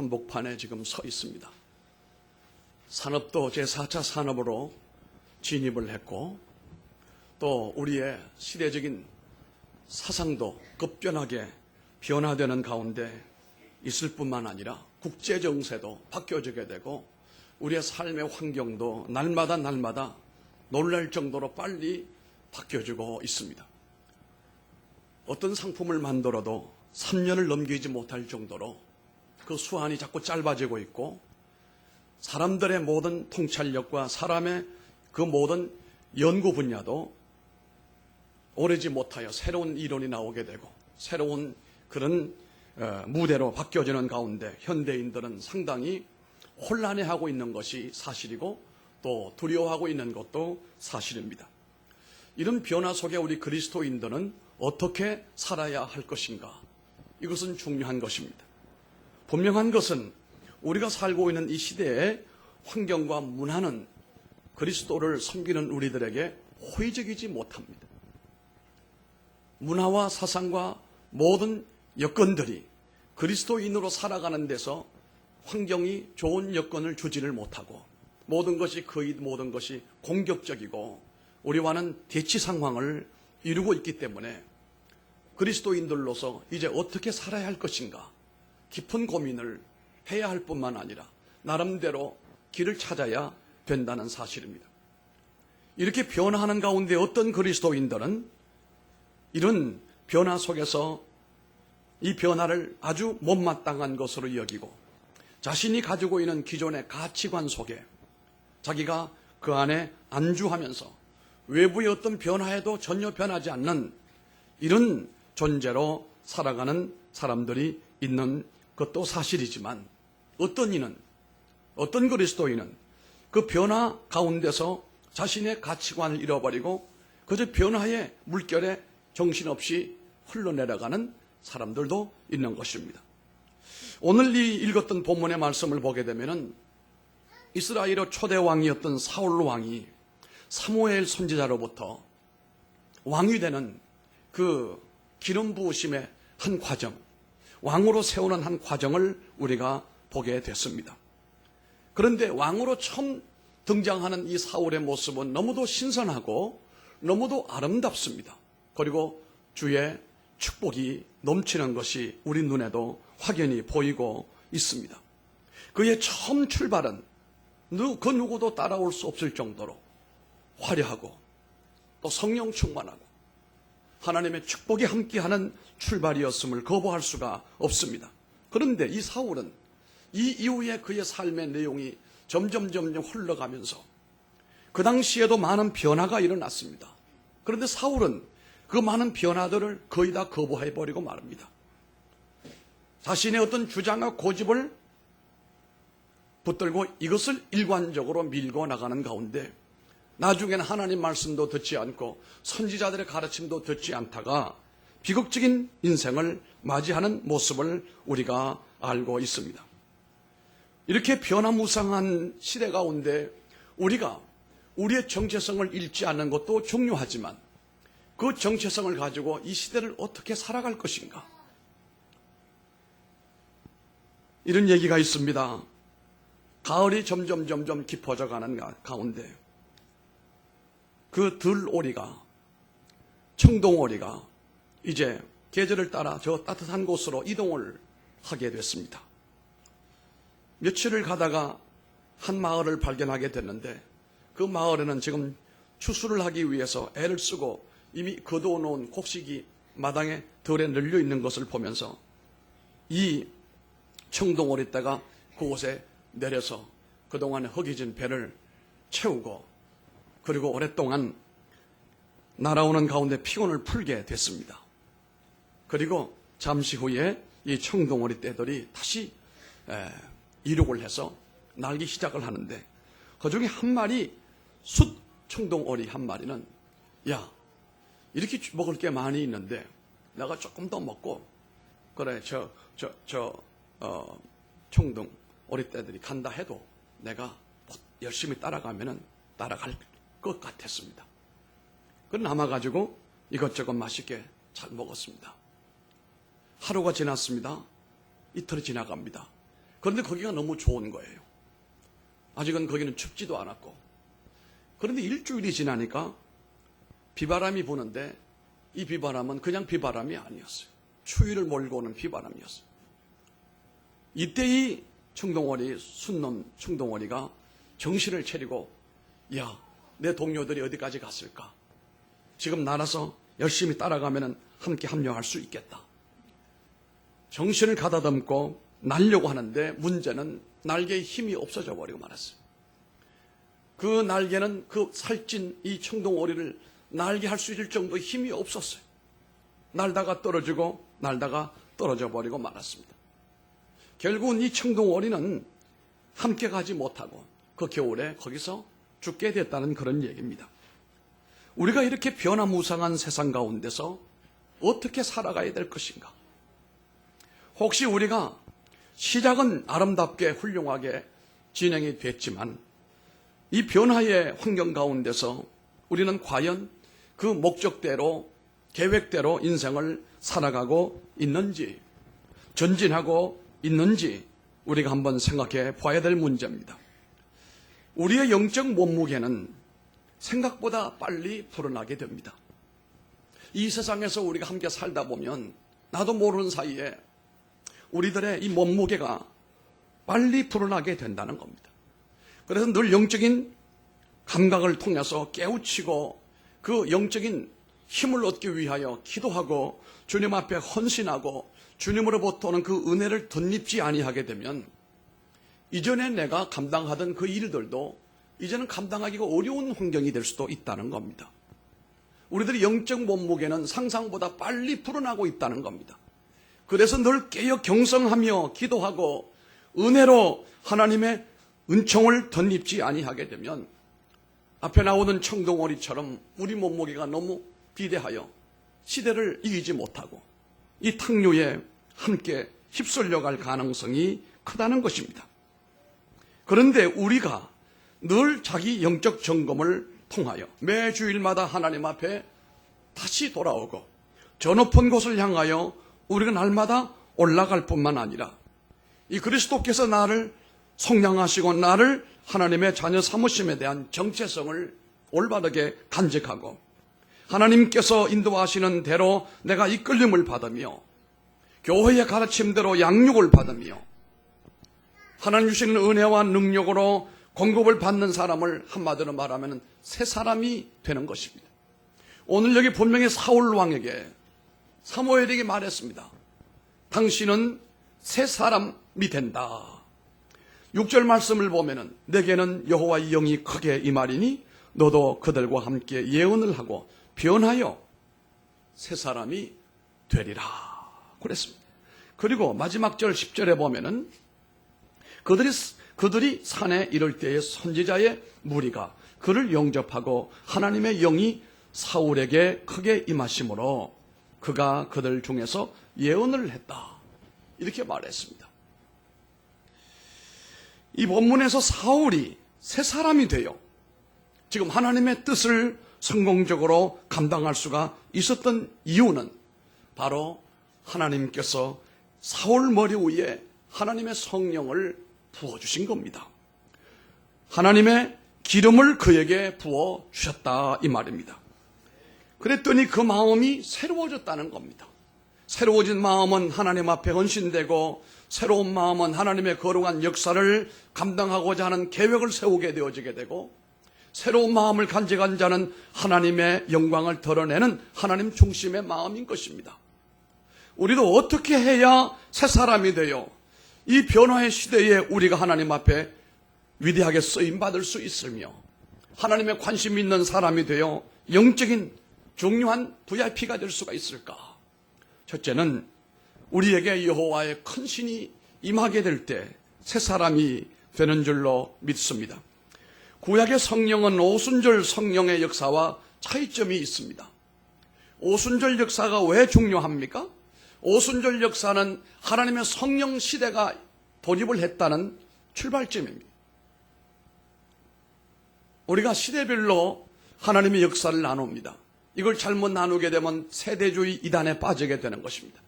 한복판에 지금 서 있습니다. 산업도 제4차 산업으로 진입을 했고 또 우리의 시대적인 사상도 급변하게 변화되는 가운데 있을 뿐만 아니라 국제정세도 바뀌어지게 되고 우리의 삶의 환경도 날마다 놀랄 정도로 빨리 바뀌어지고 있습니다. 어떤 상품을 만들어도 3년을 넘기지 못할 정도로 그 수완이 자꾸 짧아지고 있고 사람들의 모든 통찰력과 사람의 그 모든 연구 분야도 오래지 못하여 새로운 이론이 나오게 되고 새로운 그런 무대로 바뀌어지는 가운데 현대인들은 상당히 혼란해하고 있는 것이 사실이고 또 두려워하고 있는 것도 사실입니다. 이런 변화 속에 우리 그리스도인들은 어떻게 살아야 할 것인가? 이것은 중요한 것입니다. 분명한 것은 우리가 살고 있는 이 시대의 환경과 문화는 그리스도를 섬기는 우리들에게 호의적이지 못합니다. 문화와 사상과 모든 여건들이 그리스도인으로 살아가는 데서 환경이 좋은 여건을 주지를 못하고 모든 것이 거의 모든 것이 공격적이고 우리와는 대치 상황을 이루고 있기 때문에 그리스도인들로서 이제 어떻게 살아야 할 것인가 깊은 고민을 해야 할 뿐만 아니라 나름대로 길을 찾아야 된다는 사실입니다. 이렇게 변화하는 가운데 어떤 그리스도인들은 이런 변화 속에서 이 변화를 아주 못마땅한 것으로 여기고 자신이 가지고 있는 기존의 가치관 속에 자기가 그 안에 안주하면서 외부의 어떤 변화에도 전혀 변하지 않는 이런 존재로 살아가는 사람들이 있는 것도 사실이지만 어떤 그리스도인은 그 변화 가운데서 자신의 가치관을 잃어버리고 그저 변화의 물결에 정신없이 흘러내려가는 사람들도 있는 것입니다. 오늘 이 읽었던 본문의 말씀을 보게 되면은 이스라엘의 초대 왕이었던 사울 왕이 사무엘 선지자로부터 왕이 되는 그 기름 부으심의 한 과정, 왕으로 세우는 한 과정을 우리가 보게 됐습니다. 그런데 왕으로 처음 등장하는 이 사울의 모습은 너무도 신선하고 너무도 아름답습니다. 그리고 주의 축복이 넘치는 것이 우리 눈에도 확연히 보이고 있습니다. 그의 처음 출발은 그 누구도 따라올 수 없을 정도로 화려하고 또 성령 충만하고 하나님의 축복이 함께하는 출발이었음을 거부할 수가 없습니다. 그런데 이 사울은 이 이후에 그의 삶의 내용이 점점 흘러가면서 그 당시에도 많은 변화가 일어났습니다. 그런데 사울은 그 많은 변화들을 거의 다 거부해버리고 말합니다. 자신의 어떤 주장과 고집을 붙들고 이것을 일관적으로 밀고 나가는 가운데 나중에는 하나님 말씀도 듣지 않고 선지자들의 가르침도 듣지 않다가 비극적인 인생을 맞이하는 모습을 우리가 알고 있습니다. 이렇게 변화무쌍한 시대 가운데 우리가 우리의 정체성을 잃지 않는 것도 중요하지만 그 정체성을 가지고 이 시대를 어떻게 살아갈 것인가? 이런 얘기가 있습니다. 가을이 점점 깊어져 가는 가운데 그 들오리가 청동오리가 이제 계절을 따라 저 따뜻한 곳으로 이동을 하게 됐습니다. 며칠을 가다가 한 마을을 발견하게 됐는데 그 마을에는 지금 추수를 하기 위해서 애를 쓰고 이미 거두어놓은 곡식이 마당에 덜에 널려 있는 것을 보면서 이 청동오리떼가 그곳에 내려서 그동안 허기진 배를 채우고 그리고 오랫동안 날아오는 가운데 피곤을 풀게 됐습니다. 그리고 잠시 후에 이 청동오리떼들이 다시 이륙을 해서 날기 시작을 하는데 그중에 한 마리 숫 청동오리 한 마리는 야 이렇게 먹을 게 많이 있는데 내가 조금 더 먹고 그래 청동오리떼들이 간다 해도 내가 열심히 따라가면은 따라갈 것 같았습니다. 그 남아가지고 이것저것 맛있게 잘 먹었습니다. 하루가 지났습니다. 이틀이 지나갑니다. 그런데 거기가 너무 좋은 거예요. 아직은 거기는 춥지도 않았고. 그런데 일주일이 지나니까 비바람이 부는데 이 비바람은 그냥 비바람이 아니었어요. 추위를 몰고 오는 비바람이었어요. 이때 이 청동오리, 순놈 청동오리가 정신을 차리고, 야, 내 동료들이 어디까지 갔을까? 지금 날아서 열심히 따라가면 함께 합류할 수 있겠다. 정신을 가다듬고 날려고 하는데 문제는 날개에 힘이 없어져 버리고 말았어요. 그 날개는 그 살찐 이 청동오리를 날게 할 수 있을 정도의 힘이 없었어요. 날다가 떨어지고 날다가 떨어져 버리고 말았습니다. 결국은 이 청동오리는 함께 가지 못하고 그 겨울에 거기서 죽게 됐다는 그런 얘기입니다. 우리가 이렇게 변화무쌍한 세상 가운데서 어떻게 살아가야 될 것인가? 혹시 우리가 시작은 아름답게 훌륭하게 진행이 됐지만 이 변화의 환경 가운데서 우리는 과연 그 목적대로 계획대로 인생을 살아가고 있는지, 전진하고 있는지 우리가 한번 생각해 봐야 될 문제입니다. 우리의 영적 몸무게는 생각보다 빨리 불어나게 됩니다. 이 세상에서 우리가 함께 살다 보면 나도 모르는 사이에 우리들의 이 몸무게가 빨리 불어나게 된다는 겁니다. 그래서 늘 영적인 감각을 통해서 깨우치고 그 영적인 힘을 얻기 위하여 기도하고 주님 앞에 헌신하고 주님으로부터 오는 그 은혜를 덧입지 아니하게 되면 이전에 내가 감당하던 그 일들도 이제는 감당하기가 어려운 환경이 될 수도 있다는 겁니다. 우리들의 영적 몸무게는 상상보다 빨리 불어나고 있다는 겁니다. 그래서 늘 깨어 경성하며 기도하고 은혜로 하나님의 은총을 덧입지 아니하게 되면 앞에 나오는 청동오리처럼 우리 몸무게가 너무 비대하여 시대를 이기지 못하고 이 탕류에 함께 휩쓸려 갈 가능성이 크다는 것입니다. 그런데 우리가 늘 자기 영적 점검을 통하여 매 주일마다 하나님 앞에 다시 돌아오고 저 높은 곳을 향하여 우리가 날마다 올라갈 뿐만 아니라 이 그리스도께서 나를 속량하시고 나를 하나님의 자녀 삼으심에 대한 정체성을 올바르게 간직하고 하나님께서 인도하시는 대로 내가 이끌림을 받으며 교회의 가르침대로 양육을 받으며 하나님 주시는 은혜와 능력으로 공급을 받는 사람을 한마디로 말하면 새 사람이 되는 것입니다. 오늘 여기 분명히 사울 왕에게 사무엘에게 말했습니다. 당신은 새 사람이 된다. 6절 말씀을 보면은 내게는 여호와의 영이 크게 임하리니 너도 그들과 함께 예언을 하고 변하여 새 사람이 되리라 그랬습니다. 그리고 마지막 절 10절에 보면은 그들이 산에 이를 때에 선지자의 무리가 그를 영접하고 하나님의 영이 사울에게 크게 임하심으로 그가 그들 중에서 예언을 했다. 이렇게 말했습니다. 이 본문에서 사울이 새 사람이 되어 지금 하나님의 뜻을 성공적으로 감당할 수가 있었던 이유는 바로 하나님께서 사울 머리 위에 하나님의 성령을 부어주신 겁니다. 하나님의 기름을 그에게 부어주셨다 이 말입니다. 그랬더니 그 마음이 새로워졌다는 겁니다. 새로워진 마음은 하나님 앞에 헌신되고 새로운 마음은 하나님의 거룩한 역사를 감당하고자 하는 계획을 세우게 되어지게 되고 새로운 마음을 간직한 자는 하나님의 영광을 드러내는 하나님 중심의 마음인 것입니다. 우리도 어떻게 해야 새 사람이 되어 이 변화의 시대에 우리가 하나님 앞에 위대하게 쓰임받을 수 있으며 하나님의 관심 있는 사람이 되어 영적인 중요한 VIP가 될 수가 있을까? 첫째는 우리에게 여호와의 큰 신이 임하게 될 때 새 사람이 되는 줄로 믿습니다. 구약의 성령은 오순절 성령의 역사와 차이점이 있습니다. 오순절 역사가 왜 중요합니까? 오순절 역사는 하나님의 성령 시대가 돌입을 했다는 출발점입니다. 우리가 시대별로 하나님의 역사를 나눕니다. 이걸 잘못 나누게 되면 세대주의 이단에 빠지게 되는 것입니다.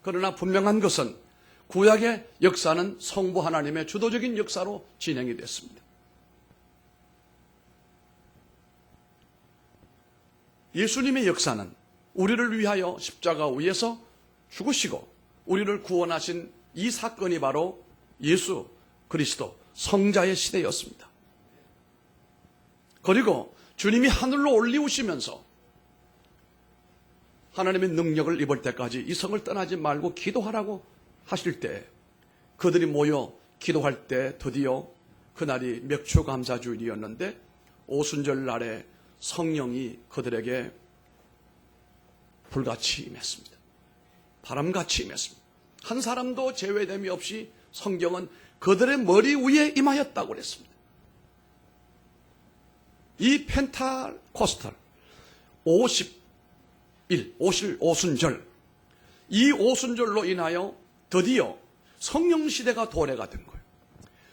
그러나 분명한 것은 구약의 역사는 성부 하나님의 주도적인 역사로 진행이 됐습니다. 예수님의 역사는 우리를 위하여 십자가 위에서 죽으시고 우리를 구원하신 이 사건이 바로 예수 그리스도 성자의 시대였습니다. 그리고 주님이 하늘로 올리우시면서 하나님의 능력을 입을 때까지 이 성을 떠나지 말고 기도하라고 하실 때 그들이 모여 기도할 때 드디어 그날이 맥추감사주일이었는데 오순절 날에 성령이 그들에게 불같이 임했습니다. 바람같이 임했습니다. 한 사람도 제외됨이 없이 성경은 그들의 머리 위에 임하였다고 그랬습니다. 이 펜타코스탈 오순절, 이 오순절로 인하여 드디어 성령 시대가 도래가 된 거예요.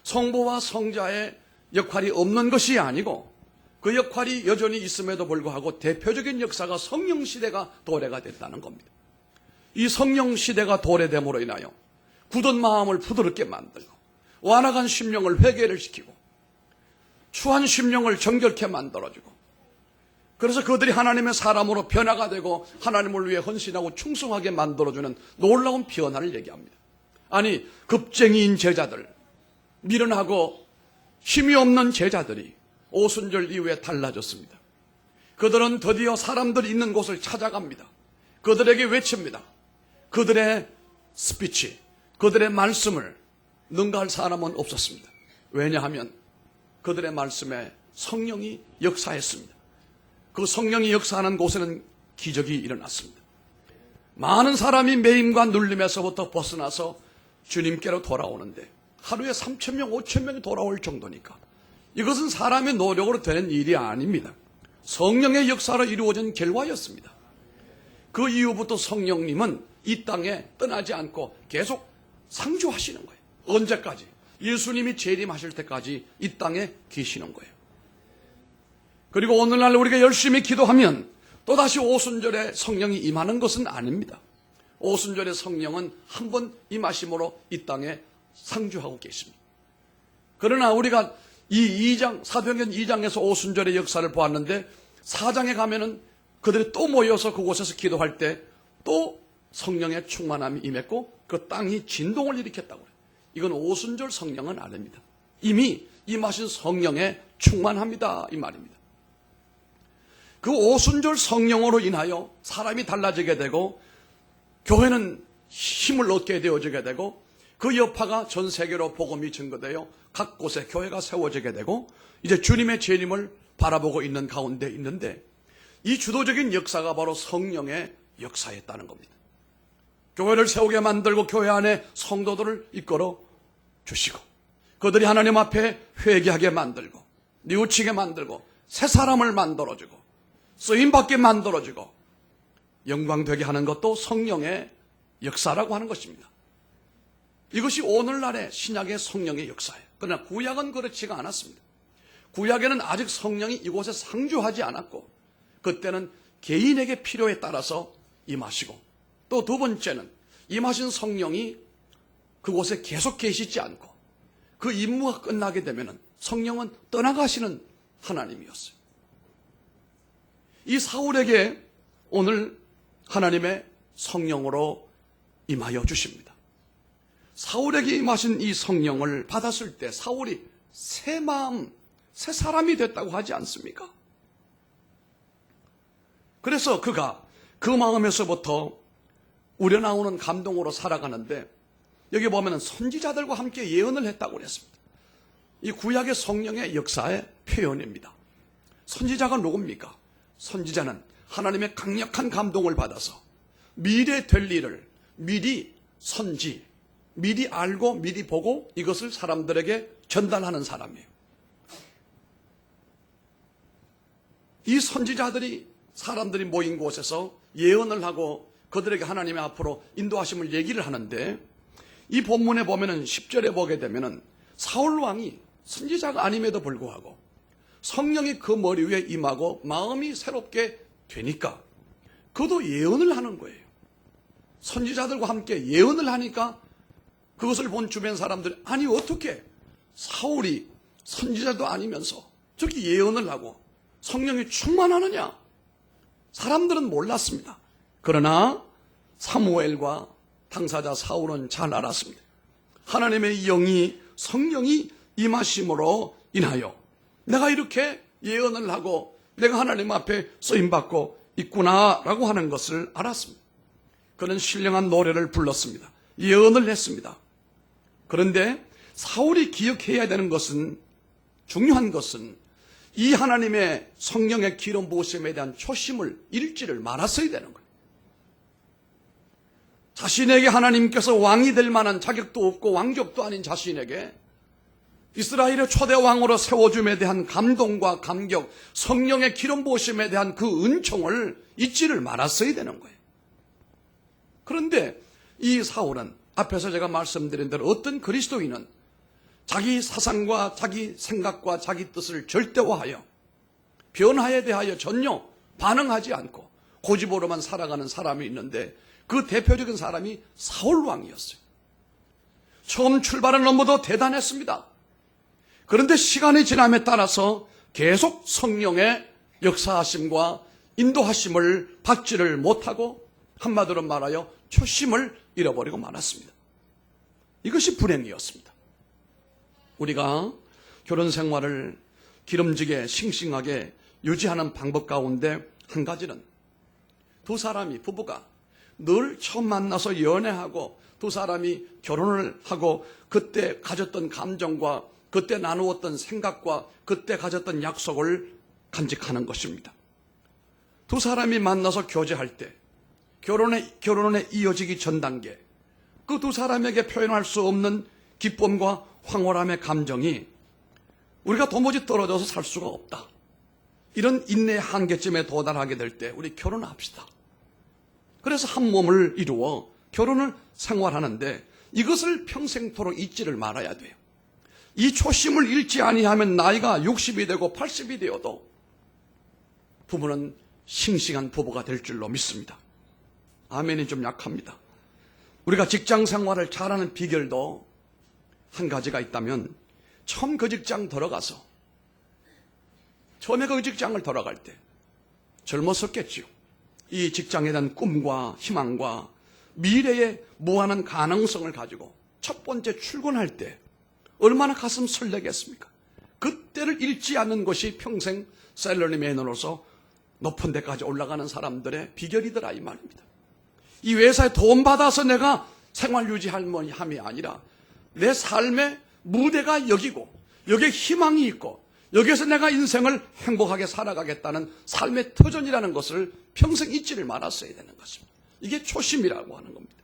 성부와 성자의 역할이 없는 것이 아니고 그 역할이 여전히 있음에도 불구하고 대표적인 역사가 성령 시대가 도래가 됐다는 겁니다. 이 성령 시대가 도래됨으로 인하여 굳은 마음을 부드럽게 만들고 완악한 심령을 회개를 시키고 추한 심령을 정결케 만들어주고 그래서 그들이 하나님의 사람으로 변화가 되고 하나님을 위해 헌신하고 충성하게 만들어주는 놀라운 변화를 얘기합니다. 아니 급쟁이인 제자들, 미련하고 힘이 없는 제자들이 오순절 이후에 달라졌습니다. 그들은 드디어 사람들이 있는 곳을 찾아갑니다. 그들에게 외칩니다. 그들의 스피치, 그들의 말씀을 능가할 사람은 없었습니다. 왜냐하면 그들의 말씀에 성령이 역사했습니다. 그 성령이 역사하는 곳에는 기적이 일어났습니다. 많은 사람이 매임과 눌림에서부터 벗어나서 주님께로 돌아오는데 하루에 3,000명, 5,000명이 돌아올 정도니까 이것은 사람의 노력으로 되는 일이 아닙니다. 성령의 역사로 이루어진 결과였습니다. 그 이후부터 성령님은 이 땅에 떠나지 않고 계속 상주하시는 거예요. 언제까지? 예수님이 재림하실 때까지 이 땅에 계시는 거예요. 그리고 오늘날 우리가 열심히 기도하면 또다시 오순절에 성령이 임하는 것은 아닙니다. 오순절의 성령은 한 번 임하심으로 이 땅에 상주하고 계십니다. 그러나 우리가 이 2장, 사도행전 2장에서 오순절의 역사를 보았는데 4장에 가면은 그들이 또 모여서 그곳에서 기도할 때 또 성령의 충만함이 임했고 그 땅이 진동을 일으켰다고 해요. 이건 오순절 성령은 아닙니다. 이미 임하신 성령에 충만합니다 이 말입니다. 그 오순절 성령으로 인하여 사람이 달라지게 되고 교회는 힘을 얻게 되어지게 되고 그 여파가 전 세계로 복음이 증거되어 각 곳에 교회가 세워지게 되고 이제 주님의 재림을 바라보고 있는 가운데 있는데 이 주도적인 역사가 바로 성령의 역사였다는 겁니다. 교회를 세우게 만들고 교회 안에 성도들을 이끌어 주시고 그들이 하나님 앞에 회개하게 만들고 뉘우치게 만들고 새 사람을 만들어주고 쓰임받게 만들어주고 영광되게 하는 것도 성령의 역사라고 하는 것입니다. 이것이 오늘날의 신약의 성령의 역사예요. 그러나 구약은 그렇지가 않았습니다. 구약에는 아직 성령이 이곳에 상주하지 않았고 그때는 개인에게 필요에 따라서 임하시고 또 두 번째는 임하신 성령이 그곳에 계속 계시지 않고 그 임무가 끝나게 되면 성령은 떠나가시는 하나님이었어요. 이 사울에게 오늘 하나님의 성령으로 임하여 주십니다. 사울에게 임하신 이 성령을 받았을 때 사울이 새 마음, 새 사람이 됐다고 하지 않습니까? 그래서 그가 그 마음에서부터 우러나오는 감동으로 살아가는데 여기 보면 선지자들과 함께 예언을 했다고 그랬습니다. 이 구약의 성령의 역사의 표현입니다. 선지자가 누굽니까? 선지자는 하나님의 강력한 감동을 받아서 미래 될 일을 미리 선지, 미리 알고 미리 보고 이것을 사람들에게 전달하는 사람이에요. 이 선지자들이 사람들이 모인 곳에서 예언을 하고 그들에게 하나님의 앞으로 인도하심을 얘기를 하는데 이 본문에 보면은 10절에 보게 되면은 사울 왕이 선지자가 아님에도 불구하고 성령이 그 머리 위에 임하고 마음이 새롭게 되니까 그도 예언을 하는 거예요. 선지자들과 함께 예언을 하니까 그것을 본 주변 사람들이 아니 어떻게 사울이 선지자도 아니면서 저렇게 예언을 하고 성령이 충만하느냐? 사람들은 몰랐습니다. 그러나 사무엘과 당사자 사울은 잘 알았습니다. 하나님의 영이 성령이 임하심으로 인하여 내가 이렇게 예언을 하고 내가 하나님 앞에 쓰임받고 있구나라고 하는 것을 알았습니다. 그는 신령한 노래를 불렀습니다. 예언을 했습니다. 그런데 사울이 기억해야 되는 것은, 중요한 것은 이 하나님의 성령의 기름 부으심에 대한 초심을 잃지를 말았어야 되는 거예요. 자신에게 하나님께서 왕이 될 만한 자격도 없고 왕족도 아닌 자신에게 이스라엘의 초대 왕으로 세워줌에 대한 감동과 감격, 성령의 기름 부으심에 대한 그 은총을 잊지를 말았어야 되는 거예요. 그런데 이 사울은 앞에서 제가 말씀드린 대로 어떤 그리스도인은 자기 사상과 자기 생각과 자기 뜻을 절대화하여 변화에 대하여 전혀 반응하지 않고 고집으로만 살아가는 사람이 있는데 그 대표적인 사람이 사울 왕이었어요. 처음 출발은 너무도 대단했습니다. 그런데 시간이 지남에 따라서 계속 성령의 역사하심과 인도하심을 받지를 못하고 한마디로 말하여 초심을 잃어버리고 말았습니다. 이것이 불행이었습니다. 우리가 결혼 생활을 기름지게 싱싱하게 유지하는 방법 가운데 한 가지는 두 사람이, 부부가 늘 처음 만나서 연애하고 두 사람이 결혼을 하고 그때 가졌던 감정과 그때 나누었던 생각과 그때 가졌던 약속을 간직하는 것입니다. 두 사람이 만나서 교제할 때 결혼에 이어지기 전 단계, 그 두 사람에게 표현할 수 없는 기쁨과 황홀함의 감정이 우리가 도무지 떨어져서 살 수가 없다. 이런 인내의 한계점에 도달하게 될 때 우리 결혼합시다. 그래서 한 몸을 이루어 결혼을 생활하는데 이것을 평생토록 잊지를 말아야 돼요. 이 초심을 잃지 아니하면 나이가 60이 되고 80이 되어도 부부는 싱싱한 부부가 될 줄로 믿습니다. 아멘이 좀 약합니다. 우리가 직장 생활을 잘하는 비결도 한 가지가 있다면 처음 그 직장 들어가서 처음에 그 직장을 들어갈 때 젊었었겠지요. 이 직장에 대한 꿈과 희망과 미래의 무한한 가능성을 가지고 첫 번째 출근할 때 얼마나 가슴 설레겠습니까? 그때를 잃지 않는 것이 평생 샐러리맨으로서 높은 데까지 올라가는 사람들의 비결이더라 이 말입니다. 이 회사에 돈 받아서 내가 생활 유지함이 아니라 내 삶의 무대가 여기고 여기에 희망이 있고 여기에서 내가 인생을 행복하게 살아가겠다는 삶의 터전이라는 것을 평생 잊지를 말았어야 되는 것입니다. 이게 초심이라고 하는 겁니다.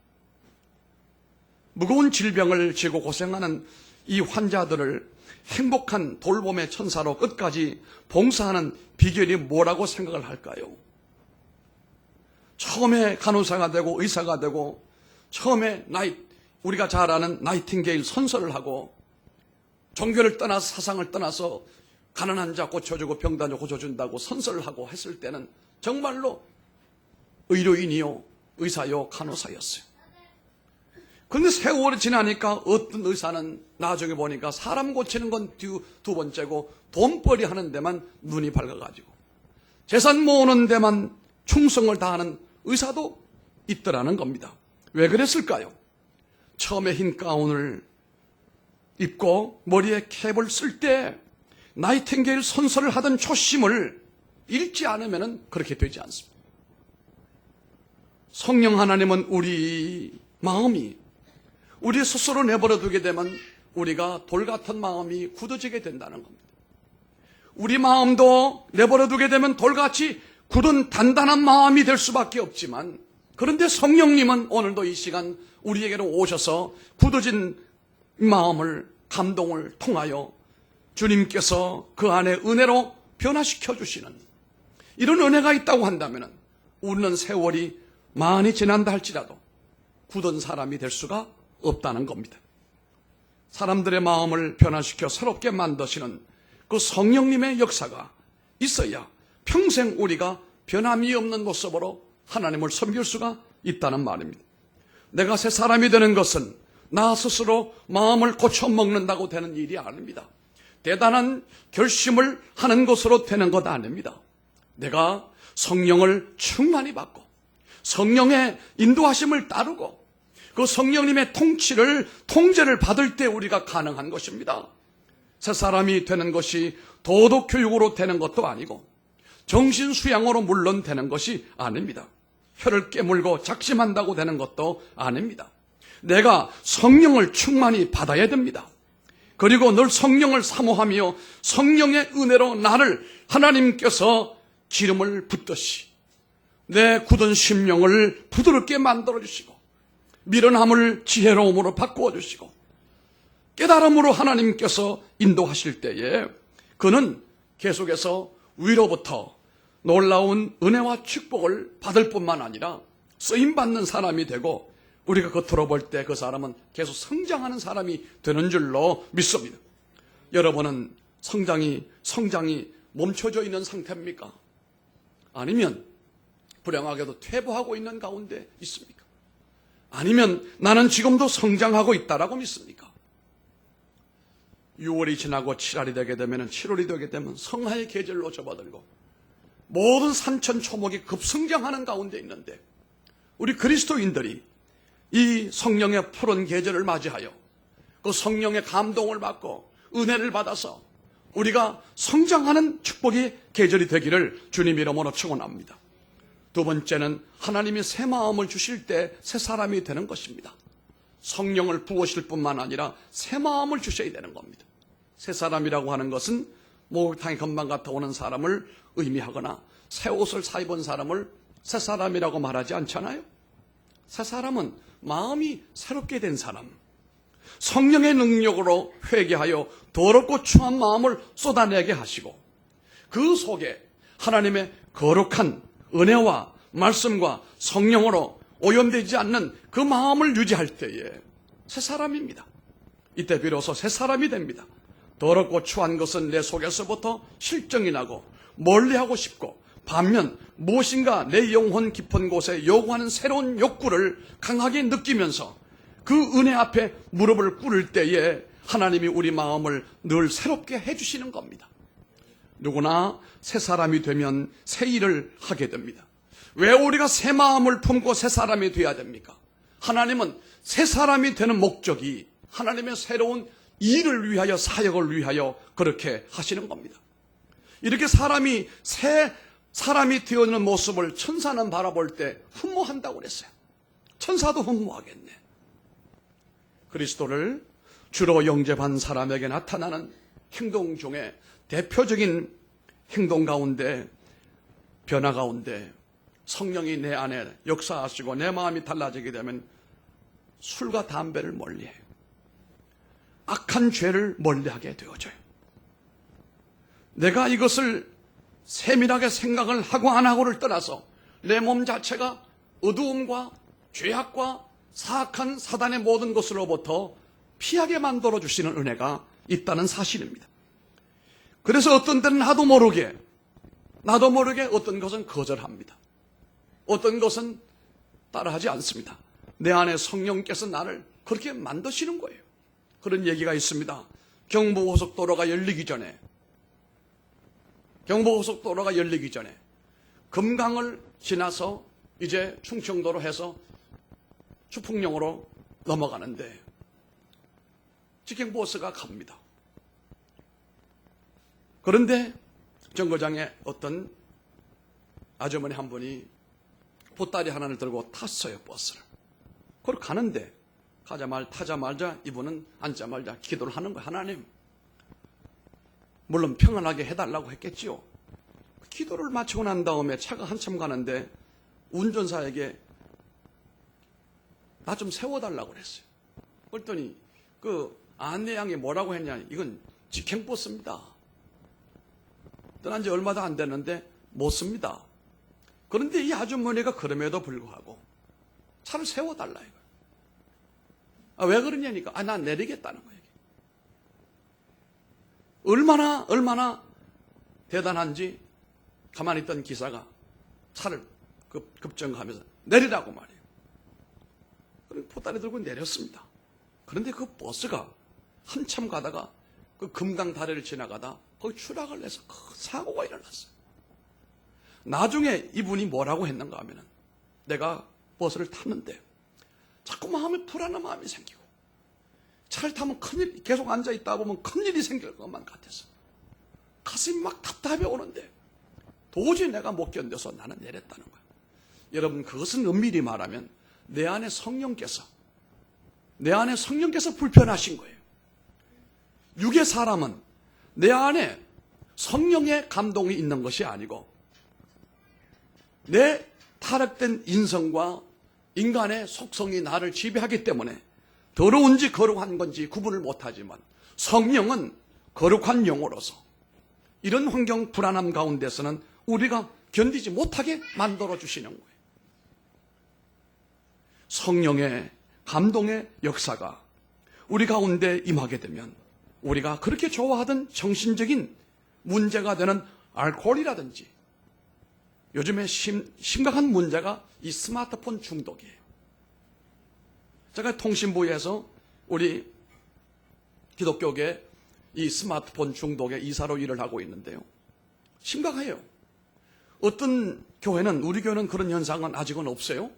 무거운 질병을 지고 고생하는 이 환자들을 행복한 돌봄의 천사로 끝까지 봉사하는 비결이 뭐라고 생각을 할까요? 처음에 간호사가 되고 의사가 되고 처음에 우리가 잘 아는 나이팅게일 선서를 하고 종교를 떠나서 사상을 떠나서 가난한 자 고쳐주고 병든 자 고쳐준다고 선서를 하고 했을 때는 정말로 의료인이요 의사요 간호사였어요. 그런데 세월이 지나니까 어떤 의사는 나중에 보니까 사람 고치는 건 두 번째고 돈벌이 하는 데만 눈이 밝아가지고 재산 모으는 데만 충성을 다하는 의사도 있더라는 겁니다. 왜 그랬을까요? 처음에 흰 가운을 입고 머리에 캡을 쓸 때 나이팅게일 선서를 하던 초심을 잃지 않으면 그렇게 되지 않습니다. 성령 하나님은 우리 마음이 우리 스스로 내버려 두게 되면 우리가 돌 같은 마음이 굳어지게 된다는 겁니다. 우리 마음도 내버려 두게 되면 돌같이 굳은 단단한 마음이 될 수밖에 없지만 그런데 성령님은 오늘도 이 시간 우리에게로 오셔서 굳어진 마음을 감동을 통하여 주님께서 그 안에 은혜로 변화시켜 주시는 이런 은혜가 있다고 한다면 우리는 세월이 많이 지난다 할지라도 굳은 사람이 될 수가 없다는 겁니다. 사람들의 마음을 변화시켜 새롭게 만드시는 그 성령님의 역사가 있어야 평생 우리가 변함이 없는 모습으로 하나님을 섬길 수가 있다는 말입니다. 내가 새 사람이 되는 것은 나 스스로 마음을 고쳐먹는다고 되는 일이 아닙니다. 대단한 결심을 하는 것으로 되는 것 아닙니다. 내가 성령을 충만히 받고 성령의 인도하심을 따르고 그 성령님의 통제를 받을 때 우리가 가능한 것입니다. 새 사람이 되는 것이 도덕교육으로 되는 것도 아니고 정신수양으로 물론 되는 것이 아닙니다. 혀를 깨물고 작심한다고 되는 것도 아닙니다. 내가 성령을 충만히 받아야 됩니다. 그리고 늘 성령을 사모하며 성령의 은혜로 나를 하나님께서 기름을 붓듯이 내 굳은 심령을 부드럽게 만들어주시고 미련함을 지혜로움으로 바꾸어주시고 깨달음으로 하나님께서 인도하실 때에 그는 계속해서 위로부터 놀라운 은혜와 축복을 받을 뿐만 아니라 쓰임받는 사람이 되고 우리가 겉으로 볼 때 그 사람은 계속 성장하는 사람이 되는 줄로 믿습니다. 여러분은 성장이 멈춰져 있는 상태입니까? 아니면 불행하게도 퇴보하고 있는 가운데 있습니까? 아니면 나는 지금도 성장하고 있다라고 믿습니까? 6월이 지나고 7월이 되게 되면 7월이 되게 되면 성화의 계절로 접어들고 모든 산천초목이 급성장하는 가운데 있는데 우리 그리스도인들이 이 성령의 푸른 계절을 맞이하여 그 성령의 감동을 받고 은혜를 받아서 우리가 성장하는 축복의 계절이 되기를 주님 이름으로 축원합니다. 두 번째는 하나님이 새 마음을 주실 때 새 사람이 되는 것입니다. 성령을 부으실 뿐만 아니라 새 마음을 주셔야 되는 겁니다. 새 사람이라고 하는 것은 목욕탕에 금방 갔다 오는 사람을 의미하거나 새 옷을 사입은 사람을 새 사람이라고 말하지 않잖아요. 새 사람은 마음이 새롭게 된 사람, 성령의 능력으로 회개하여 더럽고 추한 마음을 쏟아내게 하시고 그 속에 하나님의 거룩한 은혜와 말씀과 성령으로 오염되지 않는 그 마음을 유지할 때에 새 사람입니다. 이때 비로소 새 사람이 됩니다. 더럽고 추한 것은 내 속에서부터 실정이 나고 멀리하고 싶고 반면 무엇인가 내 영혼 깊은 곳에 요구하는 새로운 욕구를 강하게 느끼면서 그 은혜 앞에 무릎을 꿇을 때에 하나님이 우리 마음을 늘 새롭게 해주시는 겁니다. 누구나 새 사람이 되면 새 일을 하게 됩니다. 왜 우리가 새 마음을 품고 새 사람이 되어야 됩니까? 하나님은 새 사람이 되는 목적이 하나님의 새로운 일을 위하여 사역을 위하여 그렇게 하시는 겁니다. 이렇게 새 사람이 되어있는 모습을 천사는 바라볼 때 흠모한다고 그랬어요. 천사도 흠모하겠네. 그리스도를 주로 영접한 사람에게 나타나는 행동 중에 대표적인 행동 가운데 변화 가운데 성령이 내 안에 역사하시고 내 마음이 달라지게 되면 술과 담배를 멀리해요. 악한 죄를 멀리하게 되어져요. 내가 이것을 세밀하게 생각을 하고 안 하고를 떠나서 내 몸 자체가 어두움과 죄악과 사악한 사단의 모든 것으로부터 피하게 만들어주시는 은혜가 있다는 사실입니다. 그래서 어떤 때는 나도 모르게 어떤 것은 거절합니다. 어떤 것은 따라하지 않습니다. 내 안에 성령께서 나를 그렇게 만드시는 거예요. 그런 얘기가 있습니다. 경부고속도로가 열리기 전에 금강을 지나서 이제 충청도로 해서 추풍령으로 넘어가는데 직행버스가 갑니다. 그런데 정거장에 어떤 아주머니 한 분이 보따리 하나를 들고 탔어요, 버스를. 그걸 가는데 타자마자 이분은 앉자마자 기도를 하는 거예요. 하나님, 물론 평안하게 해달라고 했겠지요. 기도를 마치고 난 다음에 차가 한참 가는데 운전사에게 나 좀 세워달라고 그랬어요. 그랬더니 그 안내양이 뭐라고 했냐, 이건 직행버스입니다. 떠난 지 얼마도 안 됐는데 못 씁니다. 그런데 이 아주머니가 그럼에도 불구하고 차를 세워달라 이거예요. 왜 그러냐니까 난 내리겠다는 거예요. 얼마나 대단한지 가만히 있던 기사가 차를 급정하면서 내리라고 말이에요. 그리고 보따리 들고 내렸습니다. 그런데 그 버스가 한참 가다가 그 금강 다리를 지나가다 거기 추락을 해서 큰 사고가 일어났어요. 나중에 이분이 뭐라고 했는가 하면은 내가 버스를 탔는데 자꾸 마음에 불안한 마음이 생기고 차를 타면 큰일, 계속 앉아있다 보면 큰일이 생길 것만 같아서 가슴이 막 답답해 오는데 도저히 내가 못 견뎌서 나는 내렸다는 거예요. 여러분, 그것은 엄밀히 말하면 내 안에 성령께서 불편하신 거예요. 육의 사람은 내 안에 성령의 감동이 있는 것이 아니고 내 타락된 인성과 인간의 속성이 나를 지배하기 때문에 더러운지 거룩한 건지 구분을 못하지만 성령은 거룩한 영으로서 이런 환경 불안함 가운데서는 우리가 견디지 못하게 만들어 주시는 거예요. 성령의 감동의 역사가 우리 가운데 임하게 되면 우리가 그렇게 좋아하던 정신적인 문제가 되는 알코올이라든지 요즘에 심각한 문제가 이 스마트폰 중독이에요. 제가 통신부에서 우리 기독교계 이 스마트폰 중독의 이사로 일을 하고 있는데요. 심각해요. 어떤 교회는, 우리 교회는 그런 현상은 아직은 없어요.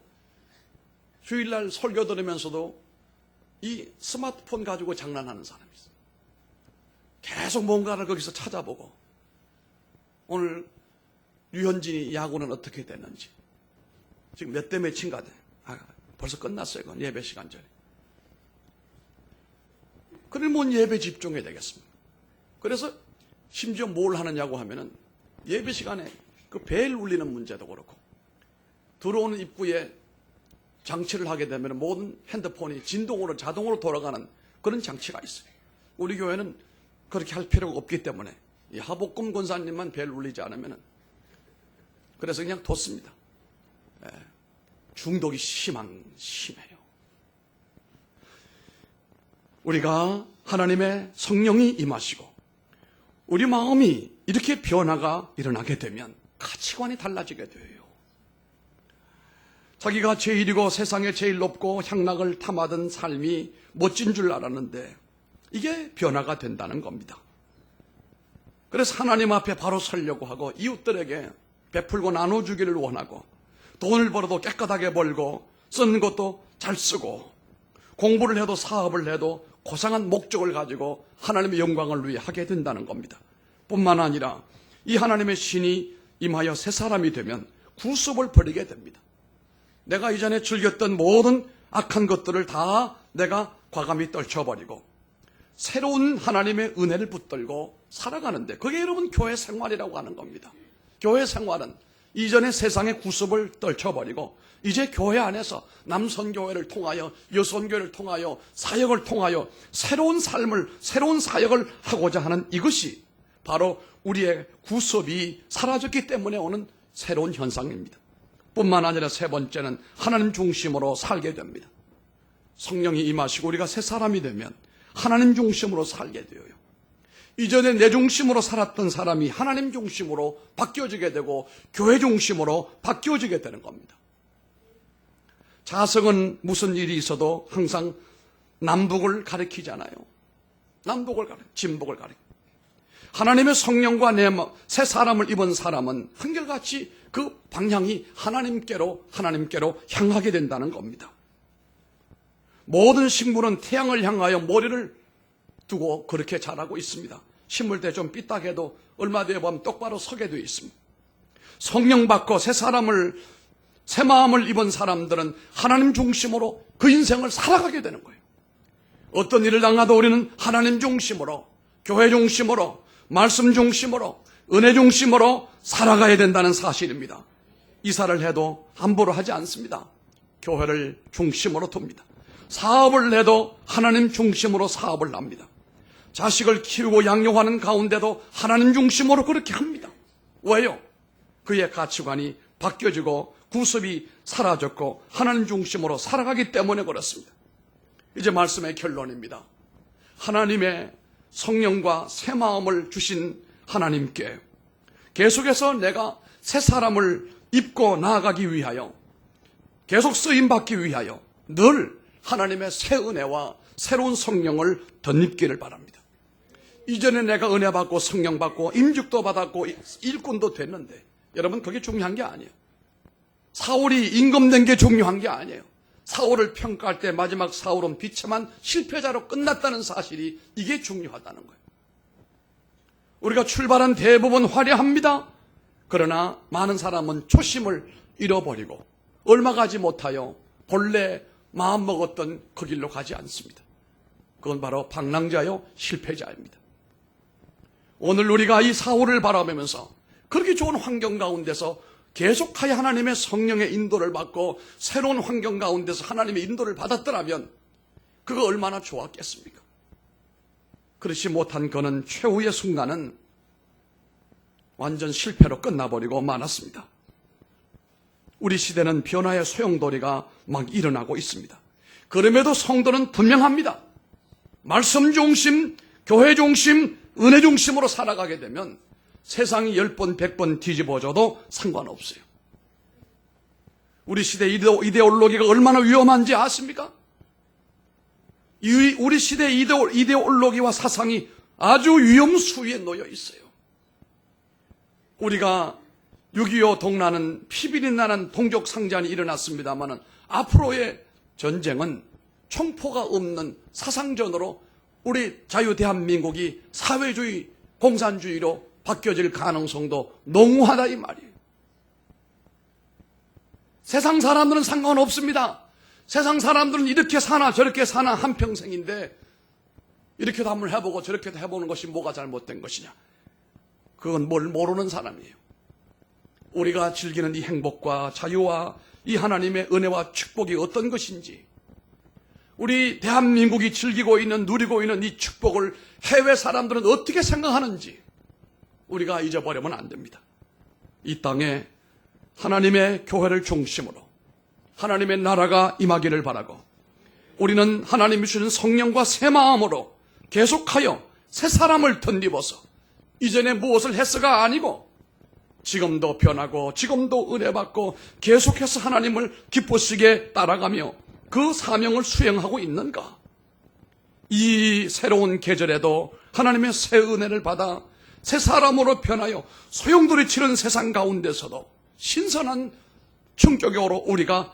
주일날 설교 들으면서도 이 스마트폰 가지고 장난하는 사람이 있어요. 계속 뭔가를 거기서 찾아보고 오늘 류현진이 야구는 어떻게 됐는지 지금 몇 대 몇인가 돼. 벌써 끝났어요. 그건 예배 시간 전에. 그러면 예배 집중해야 되겠습니다. 그래서 심지어 뭘 하느냐고 하면은 예배 시간에 그 벨 울리는 문제도 그렇고 들어오는 입구에 장치를 하게 되면 모든 핸드폰이 진동으로 자동으로 돌아가는 그런 장치가 있어요. 우리 교회는 그렇게 할 필요가 없기 때문에 이 하복금 권사님만 벨 울리지 않으면 그래서 그냥 뒀습니다. 중독이 심해요. 우리가 하나님의 성령이 임하시고 우리 마음이 이렇게 변화가 일어나게 되면 가치관이 달라지게 돼요. 자기가 제일이고 세상에 제일 높고 향락을 탐하던 삶이 멋진 줄 알았는데 이게 변화가 된다는 겁니다. 그래서 하나님 앞에 바로 서려고 하고 이웃들에게 베풀고 나눠주기를 원하고 돈을 벌어도 깨끗하게 벌고 쓰는 것도 잘 쓰고 공부를 해도 사업을 해도 고상한 목적을 가지고 하나님의 영광을 위해 하게 된다는 겁니다. 뿐만 아니라 이 하나님의 신이 임하여 새 사람이 되면 구습을 버리게 됩니다. 내가 이전에 즐겼던 모든 악한 것들을 다 내가 과감히 떨쳐버리고 새로운 하나님의 은혜를 붙들고 살아가는데 그게 여러분 교회 생활이라고 하는 겁니다. 교회 생활은 이전의 세상의 구습을 떨쳐버리고 이제 교회 안에서 남선교회를 통하여 여선교회를 통하여 사역을 통하여 새로운 삶을 새로운 사역을 하고자 하는 이것이 바로 우리의 구습이 사라졌기 때문에 오는 새로운 현상입니다. 뿐만 아니라 세 번째는 하나님 중심으로 살게 됩니다. 성령이 임하시고 우리가 새 사람이 되면 하나님 중심으로 살게 되어요. 이전에 내 중심으로 살았던 사람이 하나님 중심으로 바뀌어지게 되고 교회 중심으로 바뀌어지게 되는 겁니다. 자성은 무슨 일이 있어도 항상 남북을 가리키잖아요. 진북을 가리키. 하나님의 성령과 새 사람을 입은 사람은 한결같이 그 방향이 하나님께로 향하게 된다는 겁니다. 모든 식물은 태양을 향하여 머리를 두고 그렇게 자라고 있습니다. 심을 때 좀 삐딱해도 얼마 뒤에 보면 똑바로 서게 되어 있습니다. 성령 받고 새 마음을 입은 사람들은 하나님 중심으로 그 인생을 살아가게 되는 거예요. 어떤 일을 당하도 우리는 하나님 중심으로, 교회 중심으로, 말씀 중심으로, 은혜 중심으로 살아가야 된다는 사실입니다. 이사를 해도 함부로 하지 않습니다. 교회를 중심으로 둡니다. 사업을 해도 하나님 중심으로 사업을 합니다. 자식을 키우고 양육하는 가운데도 하나님 중심으로 그렇게 합니다. 왜요? 그의 가치관이 바뀌어지고 구습이 사라졌고 하나님 중심으로 살아가기 때문에 그렇습니다. 이제 말씀의 결론입니다. 하나님의 성령과 새 마음을 주신 하나님께 계속해서 내가 새 사람을 입고 나아가기 위하여 계속 쓰임받기 위하여 늘 하나님의 새 은혜와 새로운 성령을 덧입기를 바랍니다. 이전에 내가 은혜 받고 성령 받고 임직도 받았고 일꾼도 됐는데 여러분 그게 중요한 게 아니에요. 사울이 임금된 게 중요한 게 아니에요. 사울을 평가할 때 마지막 사울은 비참한 실패자로 끝났다는 사실이 이게 중요하다는 거예요. 우리가 출발한 대부분 화려합니다. 그러나 많은 사람은 초심을 잃어버리고 얼마 가지 못하여 본래 마음먹었던 그 길로 가지 않습니다. 그건 바로 방랑자요 실패자입니다. 오늘 우리가 이 사울을 바라보면서 그렇게 좋은 환경 가운데서 계속하여 하나님의 성령의 인도를 받고 새로운 환경 가운데서 하나님의 인도를 받았더라면 그거 얼마나 좋았겠습니까? 그렇지 못한 그는 최후의 순간은 완전 실패로 끝나버리고 말았습니다. 우리 시대는 변화의 소용돌이가 막 일어나고 있습니다. 그럼에도 성도는 분명합니다. 말씀 중심, 교회 중심, 은혜 중심으로 살아가게 되면 세상이 10번, 100번 뒤집어져도 상관없어요. 우리 시대 이데올로기가 얼마나 위험한지 아십니까? 우리 시대 이데올로기와 사상이 아주 위험 수위에 놓여 있어요. 우리가 6.25 동란은 피비린 나는 동족 상잔이 일어났습니다만 앞으로의 전쟁은 총포가 없는 사상전으로 우리 자유 대한민국이 사회주의, 공산주의로 바뀌어질 가능성도 농후하다 이 말이에요. 세상 사람들은 상관없습니다. 세상 사람들은 이렇게 사나 저렇게 사나 한평생인데 이렇게도 한번 해보고 저렇게도 해보는 것이 뭐가 잘못된 것이냐. 그건 뭘 모르는 사람이에요. 우리가 즐기는 이 행복과 자유와 이 하나님의 은혜와 축복이 어떤 것인지, 우리 대한민국이 즐기고 있는 누리고 있는 이 축복을 해외 사람들은 어떻게 생각하는지 우리가 잊어버리면 안 됩니다. 이 땅에 하나님의 교회를 중심으로 하나님의 나라가 임하기를 바라고 우리는 하나님이 주신 성령과 새 마음으로 계속하여 새 사람을 덧입어서 이전에 무엇을 했어가 아니고 지금도 변하고 지금도 은혜 받고 계속해서 하나님을 기쁘시게 따라가며 그 사명을 수행하고 있는가? 이 새로운 계절에도 하나님의 새 은혜를 받아 새 사람으로 변하여 소용돌이 치는 세상 가운데서도 신선한 충격으로 우리가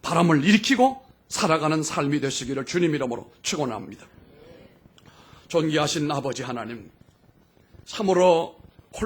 바람을 일으키고 살아가는 삶이 되시기를 주님 이름으로 축원합니다. 존귀하신 아버지 하나님, 참으로